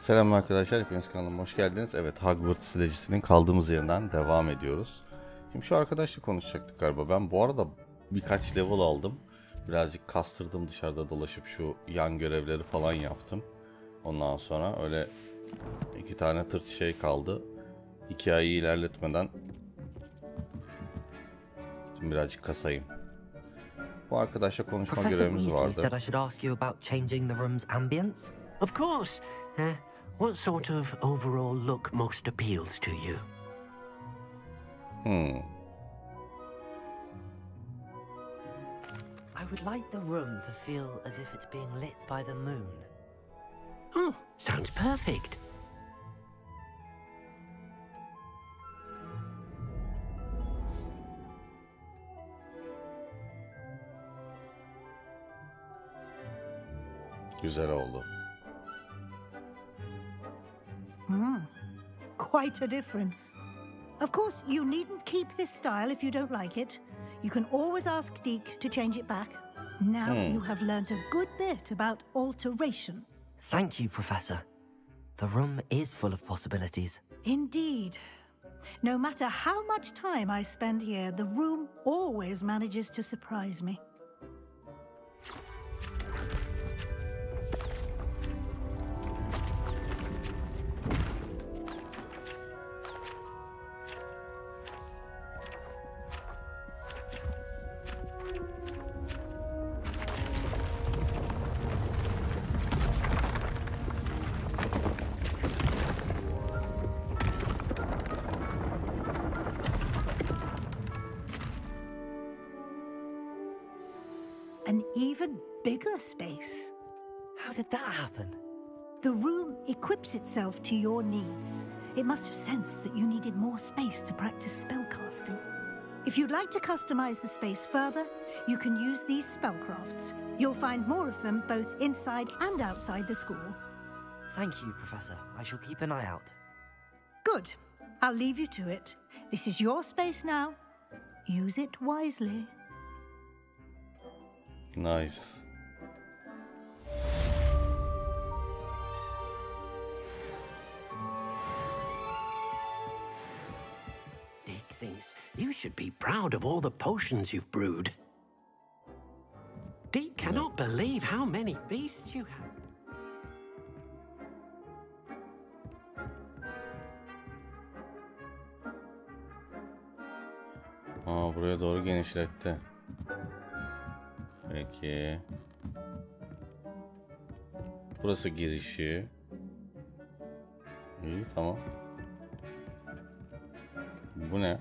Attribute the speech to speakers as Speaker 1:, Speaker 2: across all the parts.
Speaker 1: Selam arkadaşlar, hepiniz kanalıma hoş geldiniz. Evet, Hogwarts Legacy'nin kaldığımız yerden devam ediyoruz. Şimdi şu arkadaşla konuşacaktık galiba. Ben bu arada birkaç level aldım. Birazcık kastırdım, dışarıda dolaşıp şu yan görevleri falan yaptım. Ondan sonra öyle iki tane tırt şey kaldı. Hikayeyi ilerletmeden şimdi birazcık kasayım. Bu arkadaşla konuşma görevimiz vardı.
Speaker 2: Said I should ask you about changing the room's ambience.
Speaker 3: Of course. What sort of overall look most appeals to you?
Speaker 2: I would like the room to feel as if it's being lit by the moon.
Speaker 3: Oh, sounds perfect.
Speaker 1: Güzel oldu.
Speaker 4: Quite a difference. Of course, you needn't keep this style if you don't like it. You can always ask Deke to change it back. Now you have learnt a good bit about alteration.
Speaker 2: Thank you, Professor. The room is full of possibilities.
Speaker 4: Indeed. No matter how much time I spend here, the room always manages to surprise me. An even bigger space.
Speaker 2: How did that happen?
Speaker 4: The room equips itself to your needs. It must have sensed that you needed more space to practice spellcasting. If you'd like to customize the space further, you can use these spellcrafts. You'll find more of them both inside and outside the school.
Speaker 2: Thank you, Professor. I shall keep an eye out.
Speaker 4: Good. I'll leave you to it. This is your space now. Use it wisely.
Speaker 1: Nice.
Speaker 3: Dick thinks you should be proud of all the potions you've brewed. Dick cannot believe how many beasts you have.
Speaker 1: Buraya doğru genişletti. Peki. Burası girişi. İyi, tamam. Bu ne?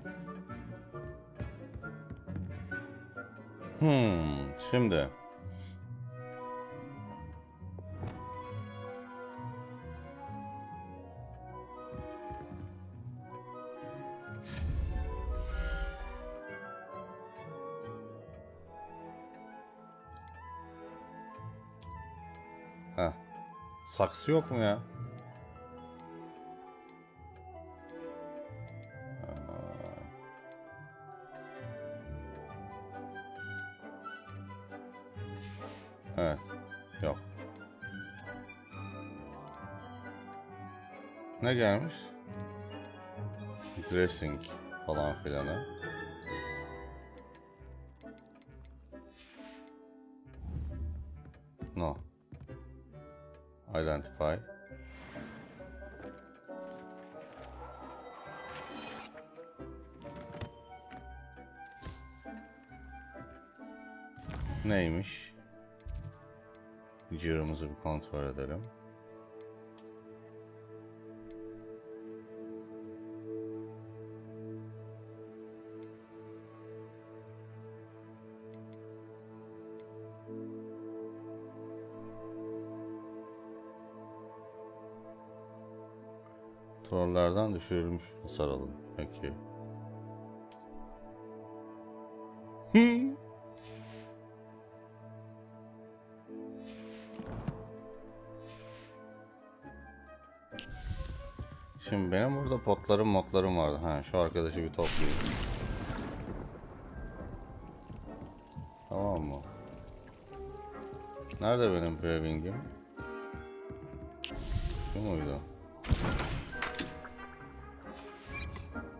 Speaker 1: Şimdi. Saksı yok mu ya? Evet. Yok. Ne gelmiş? Dressing falan filan. No. Identify. Neymiş? Cırımızı bir kontrol edelim. Trollerden düşürülmüş hasar alın. Peki. Şimdi benim burada potlarım vardı. Ha, şu arkadaşı bir toplayayım. Tamam mı? Nerede benim brewing'im? Şu muydu?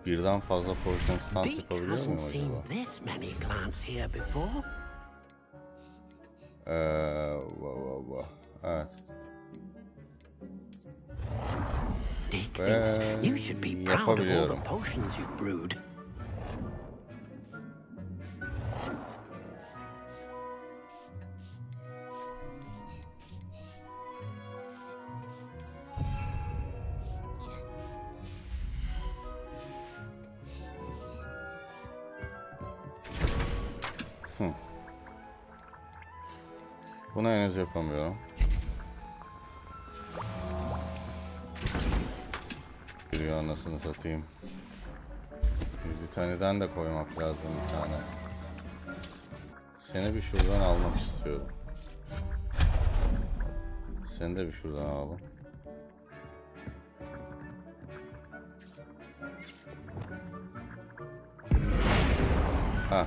Speaker 1: Birden fazla potion stand
Speaker 3: Deke
Speaker 1: yapabiliyor
Speaker 3: hasn't
Speaker 1: muyum
Speaker 3: seen
Speaker 1: acaba?
Speaker 3: this many plants here before.
Speaker 1: Evet.
Speaker 3: Deke thinks you should be proud of all
Speaker 1: Yapabiliyorum.
Speaker 3: the potions you've brewed.
Speaker 1: Bunu henüz yapamıyorum. Yürüyor anasını satayım. Bir taneden de koymak lazım bir tane. Seni bir şuradan almak istiyorum. Seni de bir şuradan alalım. Hah.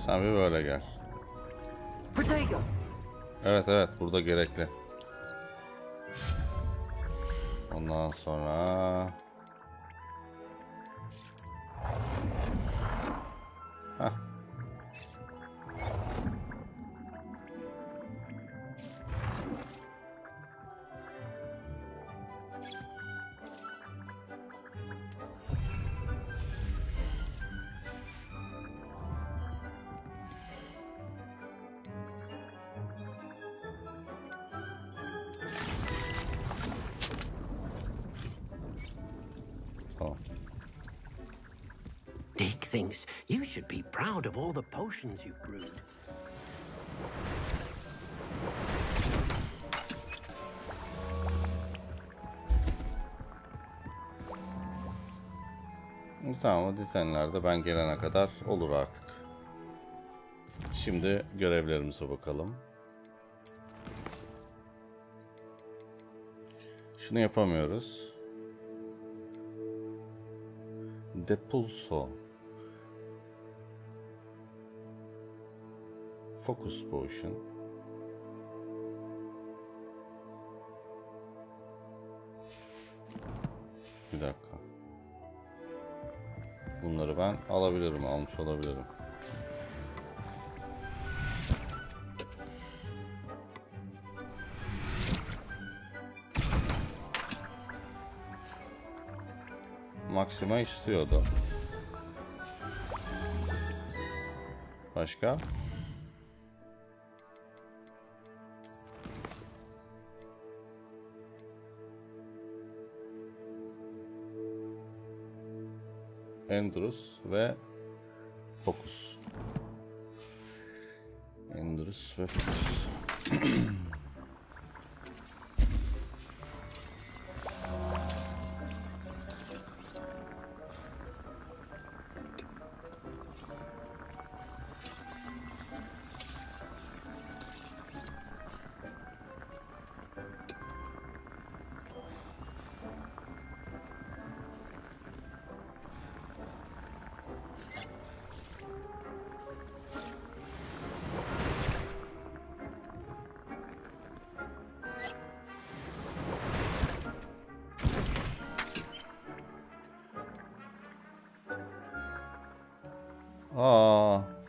Speaker 1: Sen bir böyle gel.
Speaker 2: Protego!
Speaker 1: Evet evet burada gerekli. Ondan sonra... Hah. Tamam.
Speaker 3: Deke thinks you should be proud of all the potions you've brewed.
Speaker 1: Tamam o dizenlerde ben gelene kadar olur artık. Şimdi görevlerimize bakalım. Şunu yapamıyoruz. Depulso. Focus Potion. Bir dakika. Bunları ben alabilirim, almış olabilirim. Maxima istiyordu. Başka? Endrus ve Focus. Endrus ve Focus.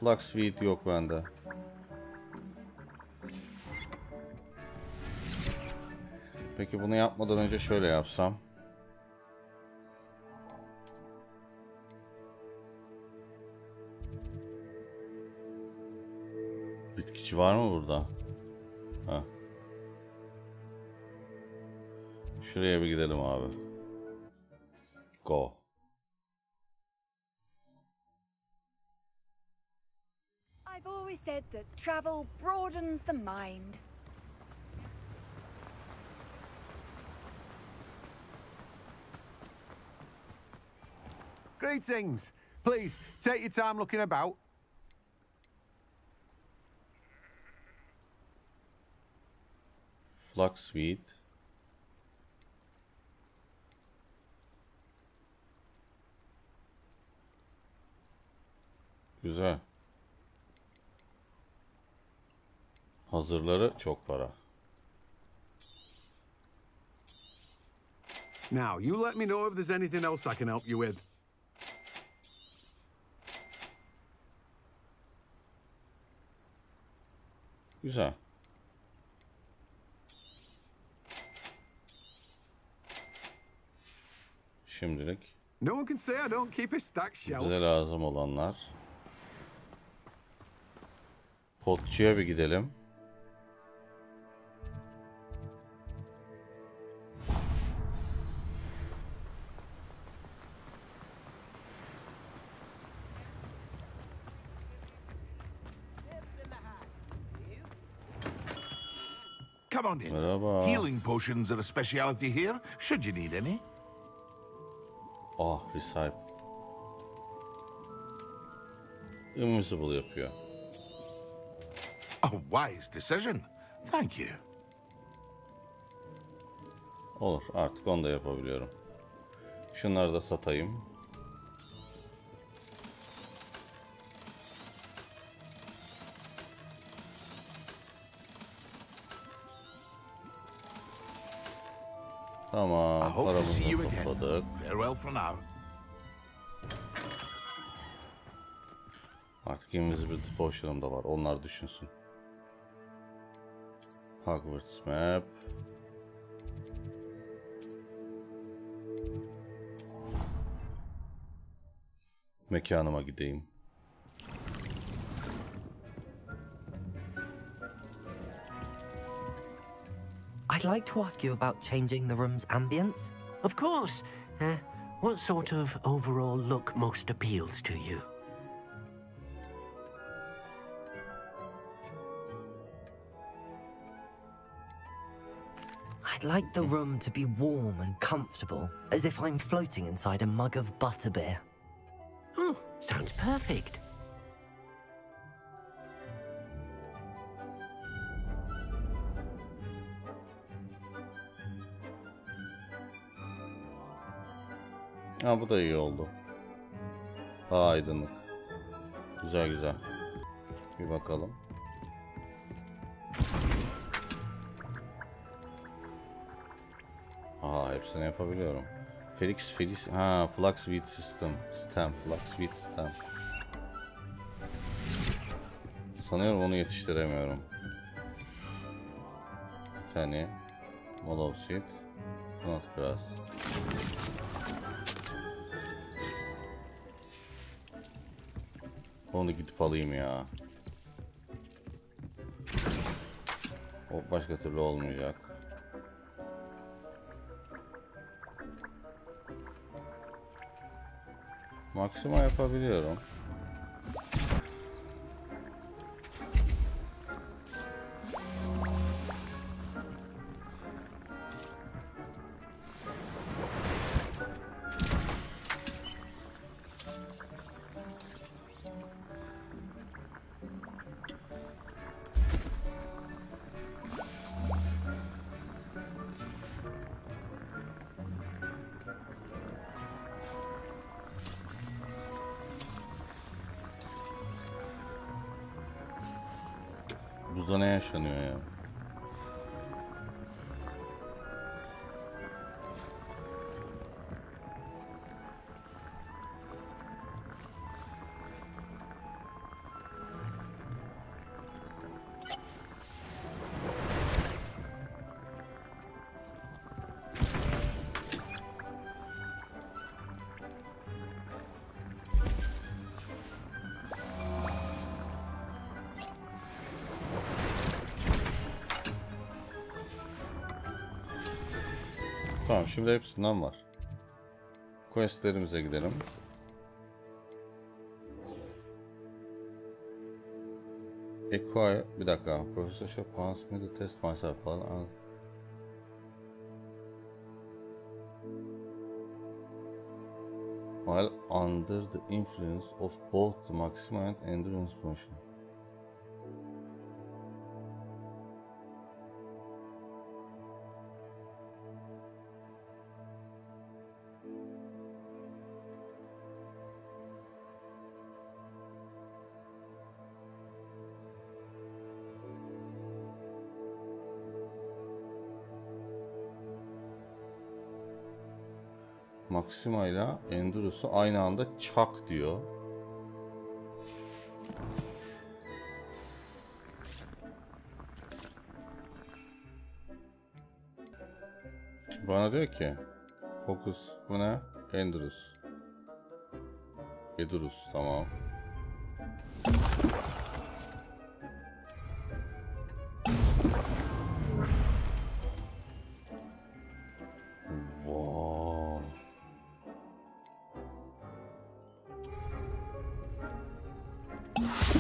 Speaker 1: Fluxweed yok bende. Peki bunu yapmadan önce şöyle yapsam. Bitkici var mı burada? Ha. Şuraya bir gidelim abi. Go.
Speaker 5: I've always said that travel broadens the mind.
Speaker 6: Greetings. Please, take your time looking about.
Speaker 1: Fluxweed. Güzel. Hazırları çok para.
Speaker 6: Now, you let me know if there's anything else I can help you with.
Speaker 1: Güzel. Şimdilik
Speaker 6: No one can say I don't keep a stacked shelf.
Speaker 1: bize lazım olanlar. Potçuya bir gidelim.
Speaker 7: Come on in.
Speaker 1: Merhaba.
Speaker 7: Healing potions are a speciality here, should you need any.
Speaker 1: Ah, Recipe. Invisible yapıyor.
Speaker 7: A wise decision. Thank you.
Speaker 1: Olur, artık onu da yapabiliyorum. Şunları da satayım.
Speaker 7: I
Speaker 1: Tamam,
Speaker 7: hope to see you
Speaker 1: paramızı
Speaker 7: again.
Speaker 1: topladık.
Speaker 7: Farewell for now.
Speaker 1: Artık Invisibility Potion'um da var. Onlar düşünsün. Hogwarts Map. Mekanıma gideyim.
Speaker 2: I'd like to ask you about changing the room's ambience.
Speaker 3: Of course. What sort of overall look most appeals to you?
Speaker 2: I'd like the room to be warm and comfortable, as if I'm floating inside a mug of butterbeer.
Speaker 3: Oh, sounds perfect.
Speaker 1: Ha, bu da iyi oldu. Daha aydınlık. Güzel güzel. Bir bakalım. Aa, hepsini yapabiliyorum. Felix, ha, Flux Wheat System. Flux Wheat Stem. Sanıyorum onu yetiştiremiyorum. Titani, Molov Seed, Nut Grass. Onu gidip alayım ya. O başka türlü olmayacak. Maksima yapabiliyorum. Burada ne yaşanıyor ya? Tamam, şimdi hepsinden var. Questlerimize gidelim. Acquire, bir dakika. Professorship wants me to test myself falan. While under the influence of both the maxima and endurance potion. Maxima ile Endurus'u aynı anda çak diyor. Şimdi bana diyor ki fokus bu ne? Endurus. Edurus tamam. Wow.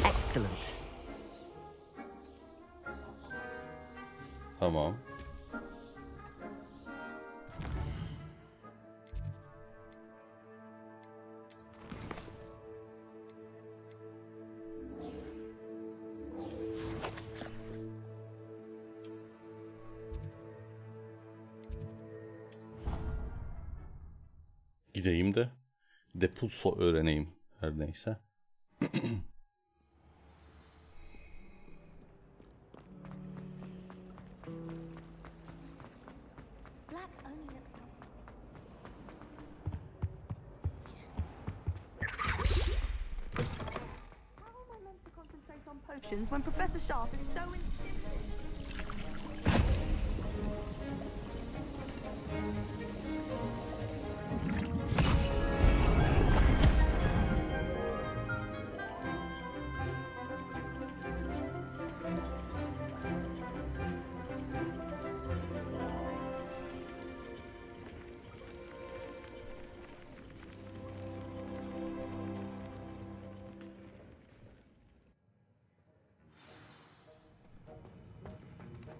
Speaker 2: Excellent.
Speaker 1: Tamam. Gideyim de depulso öğreneyim her neyse.
Speaker 5: When Professor Sharp is so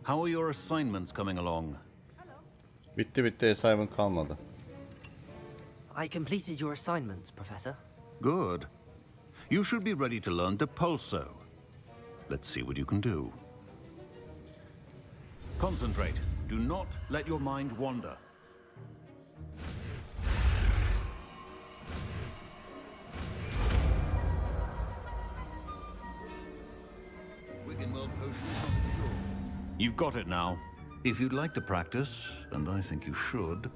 Speaker 8: How are your assignments coming along?
Speaker 1: Bitti assignment kalmadı.
Speaker 2: I completed your assignments, Professor.
Speaker 8: Good. You should be ready to learn Depulso. Let's see what you can do. Concentrate. Do not let your mind wander. You've got it now. If you'd like to practice, and I think you should,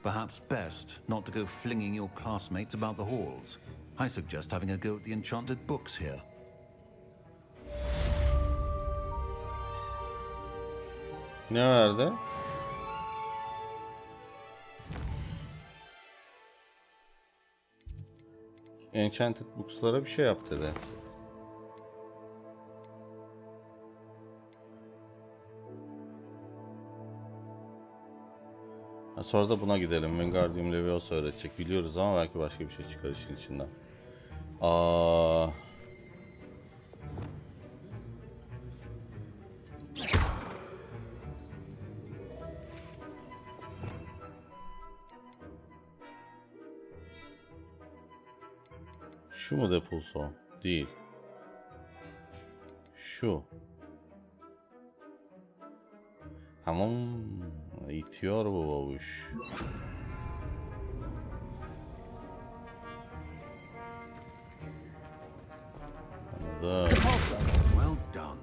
Speaker 8: perhaps best not to go flinging your classmates about the halls. I suggest having a go at the enchanted books here.
Speaker 1: Ne verdi? Enchanted Books'lara bir şey yap dedi. Sonra da buna gidelim. Wingardium Leviosa öğretecek. Biliyoruz ama belki başka bir şey çıkar işin içinden. Şu mu Depulso? Değil. Şu. Tamam. İtiyor bu babuş. Anladım.
Speaker 8: Well done.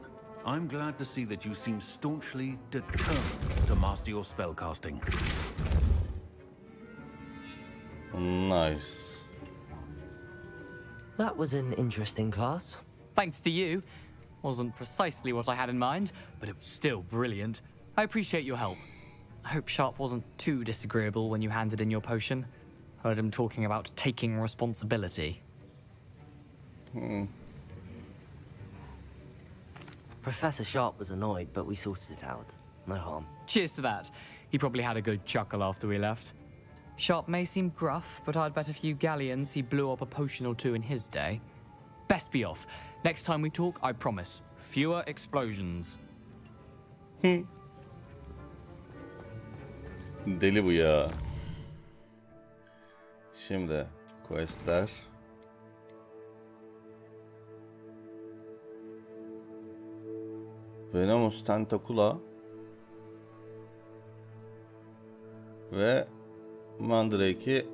Speaker 8: I'm glad to see that you seem staunchly determined to master your spellcasting.
Speaker 1: Nice.
Speaker 2: That was an interesting class.
Speaker 9: Thanks to you. Wasn't precisely what I had in mind, but it was still brilliant. I appreciate your help. I hope Sharp wasn't too disagreeable when you handed in your potion. Heard him talking about taking responsibility.
Speaker 2: Professor Sharp was annoyed, but we sorted it out. No harm.
Speaker 9: Cheers to that. He probably had a good chuckle after we left. Sharp may seem gruff, but I'd bet a few galleons he blew up a potion or two in his day. Best be off. Next time we talk, I promise, fewer explosions.
Speaker 1: Deli bu ya. Şimdi questler. Venomous Tentacula ve Mandrake'i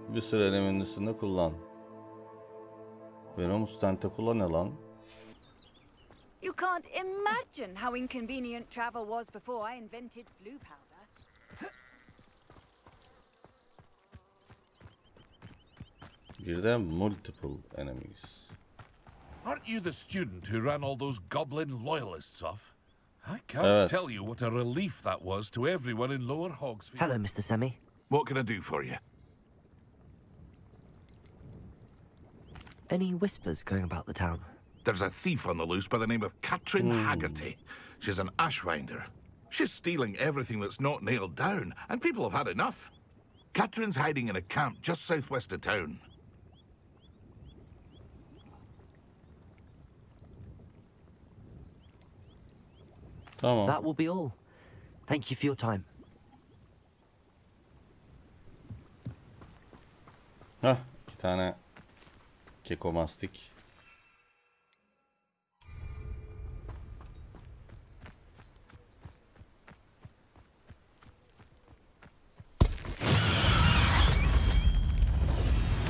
Speaker 1: bir süre elemenin üstünde kullan. Venomous Tentacula ne lan?
Speaker 5: You can't imagine how inconvenient travel was before I invented blue powder.
Speaker 1: Bir de multiple enemies.
Speaker 7: Aren't you the student who ran all those goblin loyalists off? I can't tell you what a relief that was to everyone in Lower Hogsfield.
Speaker 2: Hello, Mr. Semi.
Speaker 7: What can I do for you?
Speaker 2: Any whispers going about the town?
Speaker 7: There's a thief on the loose by the name of Katrin Haggerty. She's an ashwinder. She's stealing everything that's not nailed down, and people have had enough. Katrin's hiding in a camp just southwest of town.
Speaker 1: Tamam.
Speaker 2: That will be all. Thank you for your time.
Speaker 1: Hah, 2 tane kekomastik.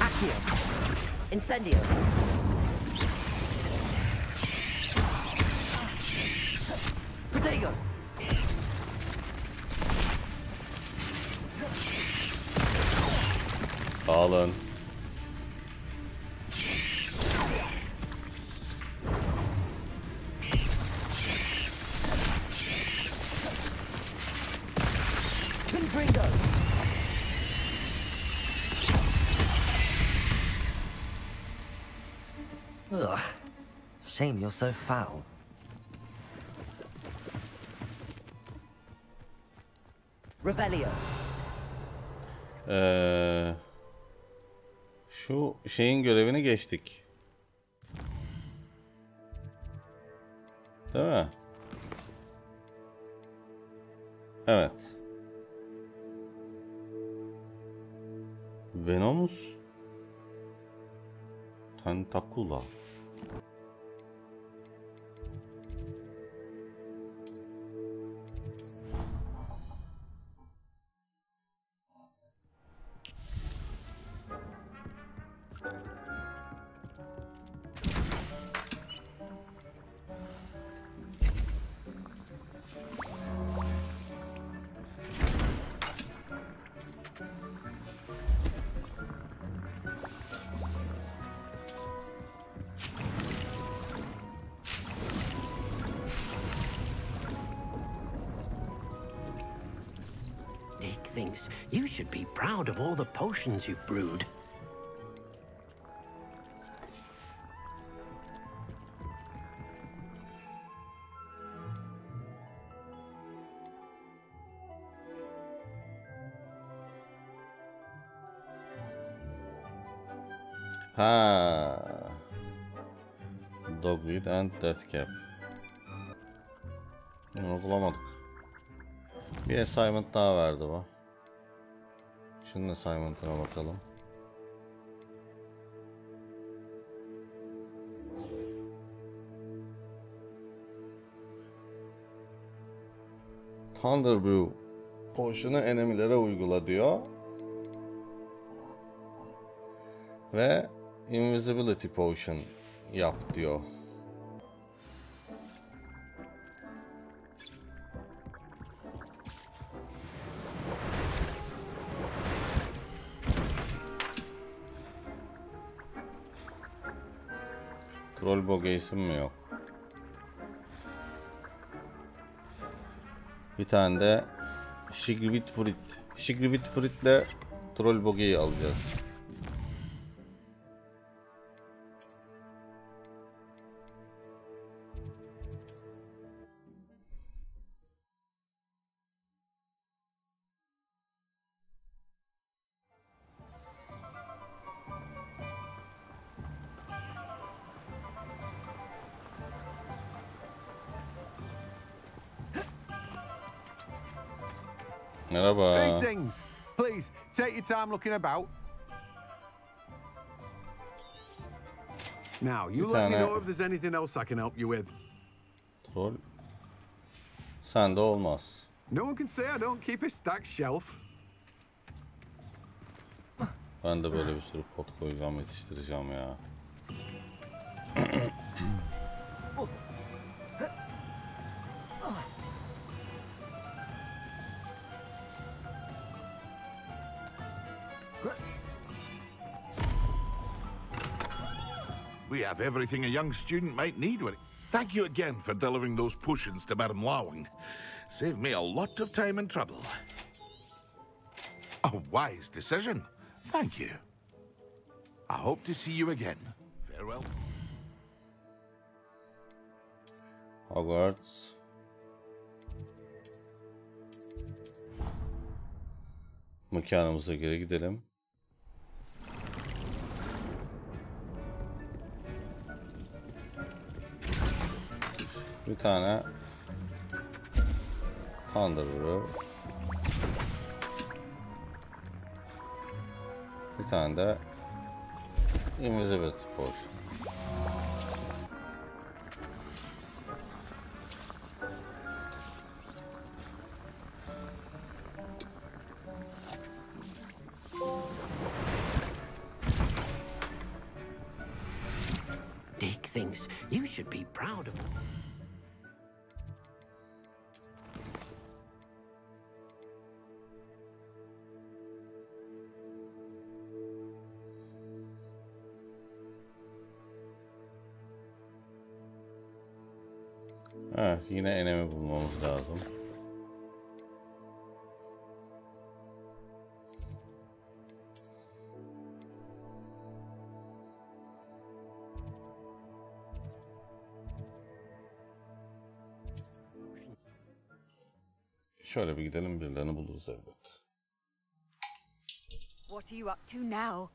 Speaker 2: Accio. Incendio. Protego.
Speaker 1: Alın.
Speaker 2: Confringo. Ugh. Shame you're so foul. Revelio.
Speaker 1: Şu şeyin görevini geçtik. Değil mi? Evet. Venomous Tentacula.
Speaker 3: Nick thinks you should be proud of all the potions you've brewed.
Speaker 1: Ha. Dogweed and Deathcap. Bunu bulamadık. Bir assignment daha verdi bu. Şunun assignment'ına bakalım. Thunder Brew potion'u enemilere uygula diyor. Ve Invisibility Potion yap diyor. Troll bogeysim mi yok? Bir tane de Shigrivit Fruit. Shigrivit Fruit'le Troll bogeyi alacağız. Merhaba.
Speaker 6: Greetings. Please, take your time looking about. Now, you let me know if there's anything else I can help you with.
Speaker 1: Troll. Sende olmaz.
Speaker 6: No one can say I don't keep a stacked shelf.
Speaker 1: Ben de böyle bir sürü pot koyacağım, yetiştireceğim ya.
Speaker 7: We have everything a young student might need with it. Thank you again for delivering those potions to Madame Lawing. Saved me a lot of time and trouble. A wise decision. Thank you. I hope to see you again. Farewell.
Speaker 1: Hogwarts. Mekanımıza geri gidelim. Bir tane Thunder'ı, bir tane de Invisibility Potion.
Speaker 3: Dick thinks you should be proud of him.
Speaker 1: Evet, yine enemi bulmamız lazım. Şöyle bir gidelim, birilerini buluruz elbet.
Speaker 5: What are you up to now?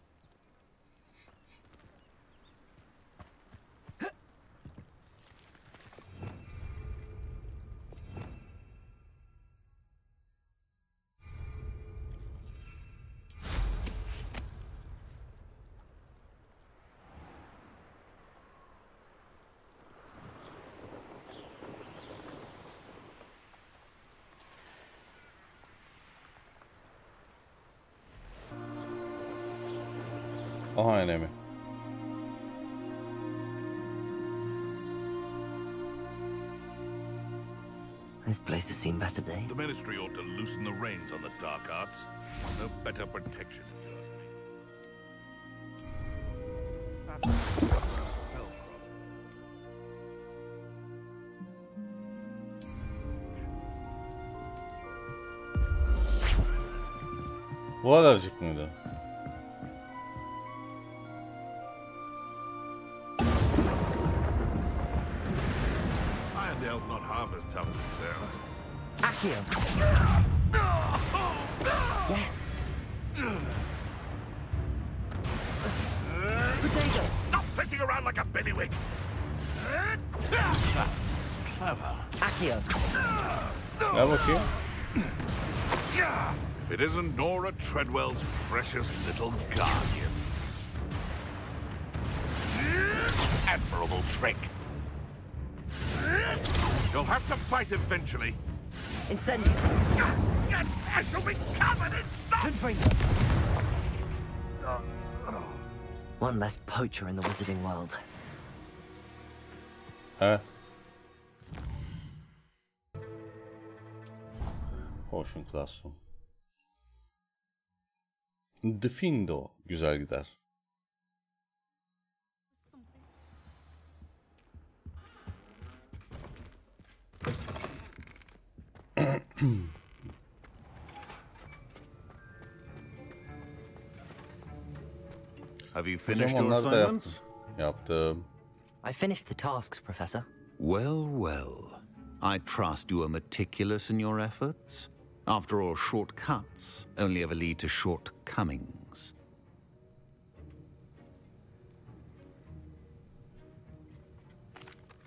Speaker 1: Aha, enemi.
Speaker 2: This place has seen better days.
Speaker 7: The Ministry ought to loosen the reins on the dark arts. No better protection.
Speaker 1: Bu kadarcık mıydı?
Speaker 7: Irondale's not half as tough as it sounds.
Speaker 2: Accio! Yes! Potato!
Speaker 7: Stop flitting around like a bellywig! Clever.
Speaker 2: Accio!
Speaker 1: Gel bakayım.
Speaker 7: If it isn't Nora Treadwell's precious little guardian. Admirable trick. You'll have to fight eventually.
Speaker 2: Incendio!
Speaker 7: I shall be covered in salt!
Speaker 2: Confringo! One less poacher in the wizarding world.
Speaker 1: Evet. Potion Classroom. Defendo güzel gider.
Speaker 8: Have you finished
Speaker 1: Hocam
Speaker 8: your
Speaker 1: onları da
Speaker 8: assignments?
Speaker 1: Yaptım.
Speaker 2: I finished the tasks, Professor.
Speaker 8: Well, well. I trust you are meticulous in your efforts. After all, shortcuts only ever lead to shortcomings.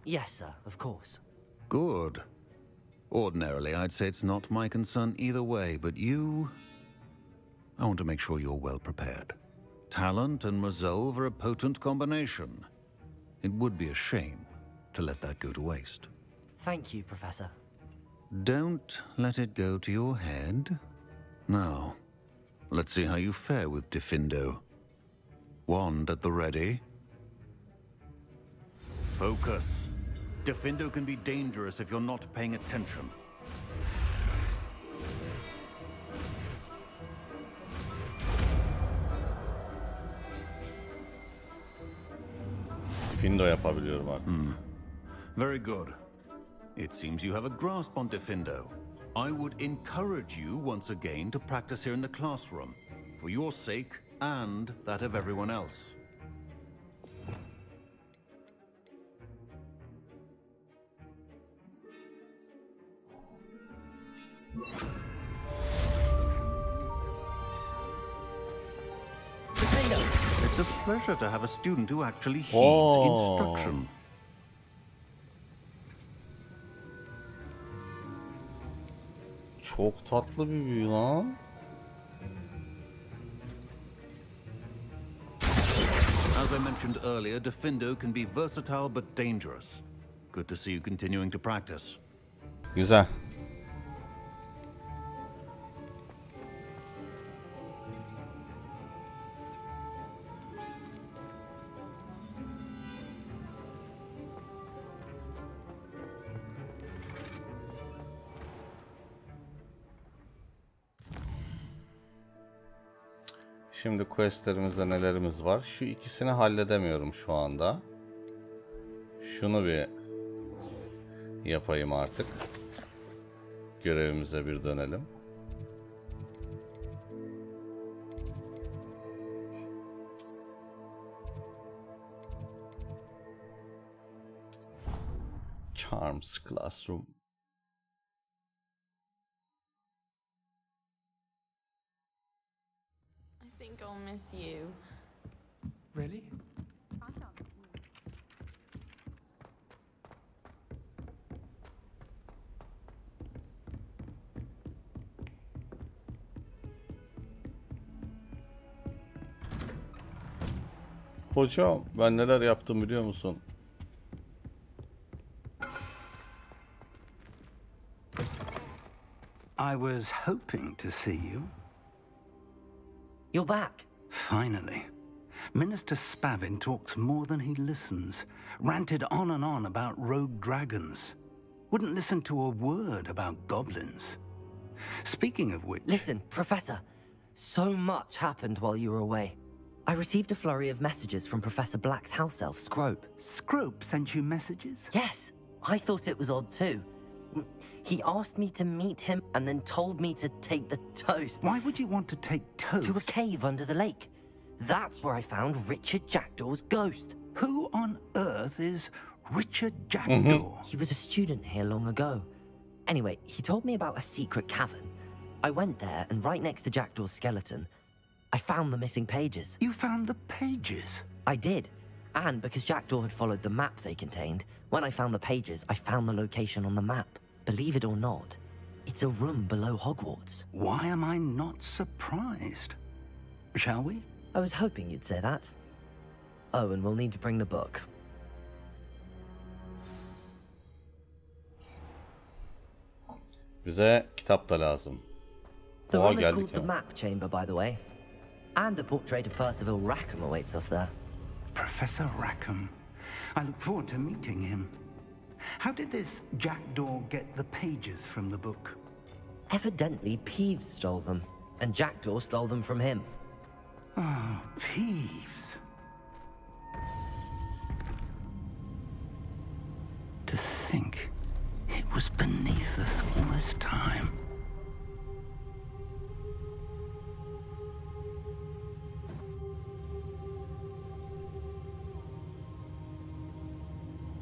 Speaker 2: Yes, sir, of course.
Speaker 8: Good. Ordinarily, I'd say it's not my concern either way, but you... I want to make sure you're well prepared. Talent and resolve are a potent combination. It would be a shame to let that go to waste.
Speaker 2: Thank you, Professor.
Speaker 8: Don't let it go to your head. Now, let's see how you fare with Defendo. Wand at the ready. Focus. Defendo can be dangerous if you're not paying attention.
Speaker 1: Diffindo yapabiliyorum artık.
Speaker 8: Very good. It seems you have a grasp on Diffindo. I would encourage you once again to practice here in the classroom, for your sake and that of everyone else. It's a pleasure to have a student who actually heeds instruction.
Speaker 1: Çok tatlı bir büyü lan.
Speaker 8: As I mentioned earlier, Diffindo can be versatile but dangerous. Good to see you continuing to practice.
Speaker 1: Güzel. Şimdi questlerimizde nelerimiz var? Şu ikisini halledemiyorum şu anda. Şunu bir yapayım artık. Görevimize bir dönelim. Charms Classroom.
Speaker 10: I think I'll miss you.
Speaker 9: Really?
Speaker 1: Hocam ben neler yaptım biliyor musun?
Speaker 11: I was hoping to see you.
Speaker 2: You're back.
Speaker 11: Finally. Minister Spavin talks more than he listens. Ranted on and on about rogue dragons. Wouldn't listen to a word about goblins. Speaking of which...
Speaker 2: Listen, Professor. So much happened while you were away. I received a flurry of messages from Professor Black's house elf, Scrope.
Speaker 11: Scrope sent you messages?
Speaker 2: Yes. I thought it was odd too. He asked me to meet him and then told me to take the toast.
Speaker 11: Why would you want to take toast?
Speaker 2: To a cave under the lake. That's where I found Richard Jackdaw's ghost.
Speaker 11: Who on earth is Richard Jackdaw?
Speaker 2: He was a student here long ago. Anyway, he told me about a secret cavern. I went there, and right next to Jackdaw's skeleton, I found the missing pages.
Speaker 11: You found the pages?
Speaker 2: I did. And because Jackdaw had followed the map they contained, when I found the pages, I found the location on the map. Believe it or not, it's a room below Hogwarts.
Speaker 11: Why am I not surprised? Shall we?
Speaker 2: I was hoping you'd say that. Oh, and we'll need to bring the book.
Speaker 1: Bize kitap da lazım.
Speaker 2: The
Speaker 1: Oha,
Speaker 2: room is
Speaker 1: geldik
Speaker 2: called
Speaker 1: ya.
Speaker 2: the Map Chamber, by the way. And a portrait of Percival Rackham awaits us there.
Speaker 11: Professor Rackham. I look forward to meeting him. How did this Jackdaw get the pages from the book?
Speaker 2: Evidently, Peeves stole them, and Jackdaw stole them from him.
Speaker 11: Oh, Peeves. To think it was beneath us all this time.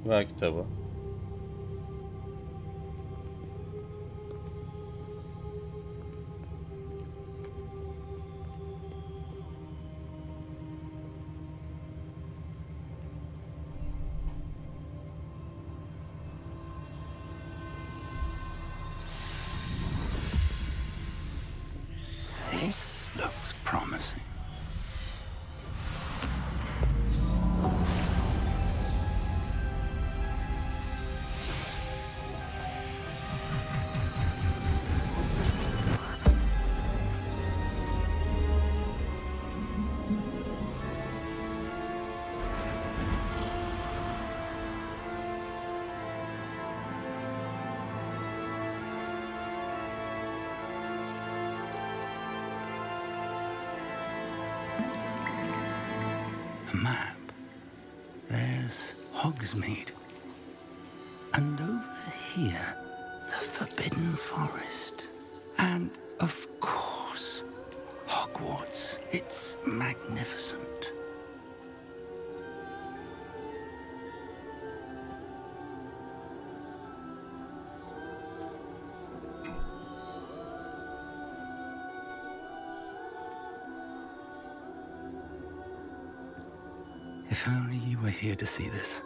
Speaker 1: Ver kitabı.
Speaker 11: This looks promising. Hogsmeade. And over here, the Forbidden Forest. And, of course, Hogwarts. It's magnificent. If only you were here to see this.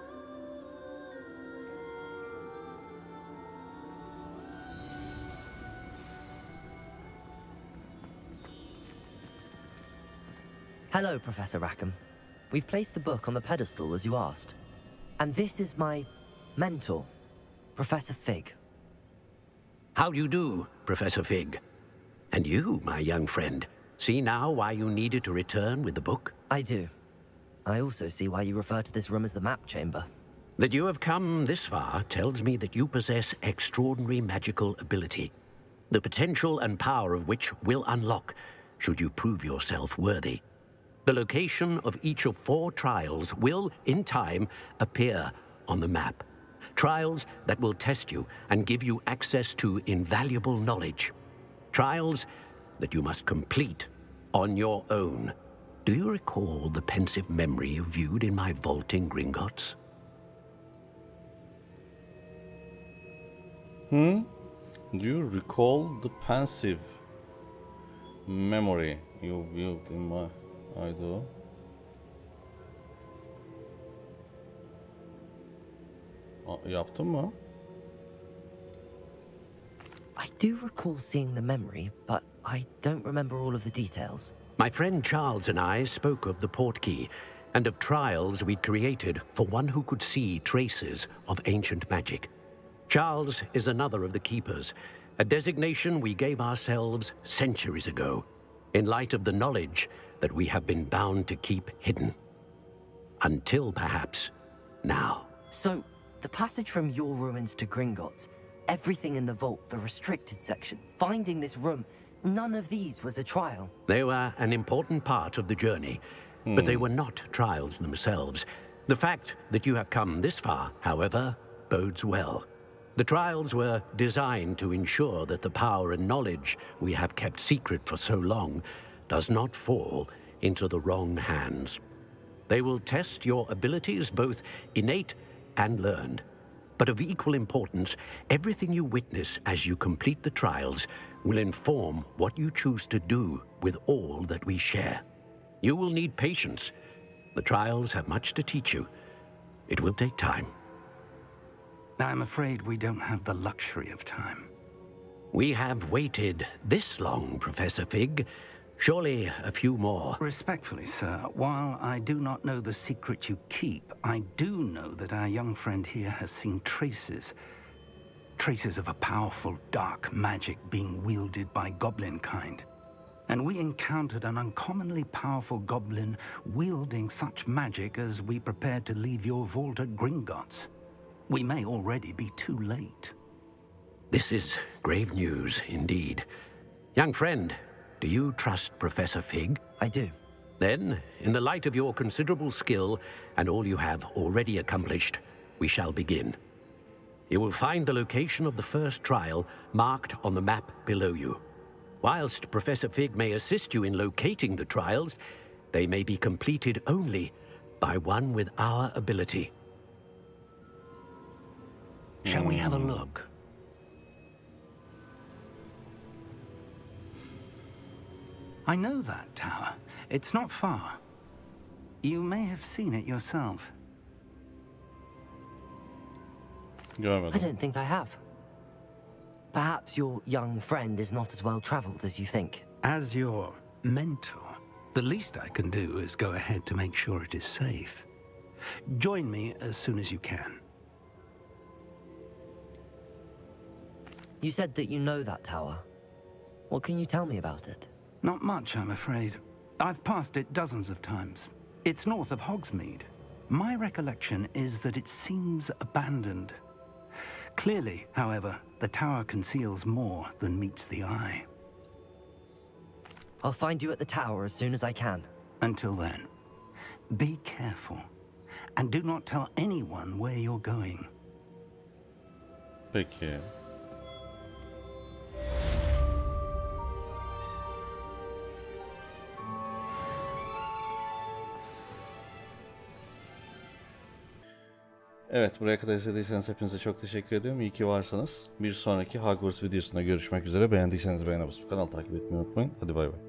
Speaker 2: Hello, Professor Rackham. We've placed the book on the pedestal as you asked. And this is my mentor, Professor Fig.
Speaker 12: How do you do, Professor Fig? And you, my young friend, see now why you needed to return with the book?
Speaker 2: I do. I also see why you refer to this room as the map chamber.
Speaker 12: That you have come this far tells me that you possess extraordinary magical ability, the potential and power of which will unlock should you prove yourself worthy. The location of each of 4 trials will, in time, appear on the map. Trials that will test you and give you access to invaluable knowledge. Trials that you must complete on your own. Do you recall the pensive memory you viewed in my vault in Gringotts?
Speaker 1: Do you recall the pensive memory you viewed in my... I do. Yaptın mı?
Speaker 2: I do recall seeing the memory, but I don't remember all of the details.
Speaker 12: My friend Charles and I spoke of the portkey and of trials we'd created for one who could see traces of ancient magic. Charles is another of the keepers, a designation we gave ourselves centuries ago, in light of the knowledge that we have been bound to keep hidden. Until perhaps now.
Speaker 2: So, the passage from your ruins to Gringotts, everything in the vault, the restricted section, finding this room, none of these was a trial.
Speaker 12: They were an important part of the journey, but they were not trials themselves. The fact that you have come this far, however, bodes well. The trials were designed to ensure that the power and knowledge we have kept secret for so long does not fall into the wrong hands. They will test your abilities, both innate and learned. But of equal importance, everything you witness as you complete the trials will inform what you choose to do with all that we share. You will need patience. The trials have much to teach you. It will take time.
Speaker 11: I'm afraid we don't have the luxury of time.
Speaker 12: We have waited this long, Professor Fig. Surely a few more.
Speaker 11: Respectfully, sir, while I do not know the secret you keep, I do know that our young friend here has seen traces. Traces of a powerful dark magic being wielded by goblin kind. And we encountered an uncommonly powerful goblin wielding such magic as we prepared to leave your vault at Gringotts. We may already be too late.
Speaker 12: This is grave news indeed. Young friend, do you trust Professor Fig?
Speaker 2: I do.
Speaker 12: Then, in the light of your considerable skill and all you have already accomplished, we shall begin. You will find the location of the first trial marked on the map below you. Whilst Professor Fig may assist you in locating the trials, they may be completed only by one with our ability.
Speaker 11: Shall we have a look? I know that tower. It's not far. You may have seen it yourself.
Speaker 2: I don't think I have. Perhaps your young friend is not as well traveled as you think.
Speaker 11: As your mentor, the least I can do is go ahead to make sure it is safe. Join me as soon as you can.
Speaker 2: You said that you know that tower. What can you tell me about it?
Speaker 11: Not much, I'm afraid. I've passed it dozens of times. It's north of Hogsmeade. My recollection is that it seems abandoned. Clearly, however, the tower conceals more than meets the eye.
Speaker 2: I'll find you at the tower as soon as I can.
Speaker 11: Until then, be careful And do not tell anyone where you're going.
Speaker 1: Peki. Evet, buraya kadar izlediyseniz hepinize çok teşekkür ediyorum. İyi ki varsınız. Bir sonraki Hogwarts videosunda görüşmek üzere. Beğendiyseniz beğene basıp kanal takip etmeyi unutmayın. Hadi bay bay.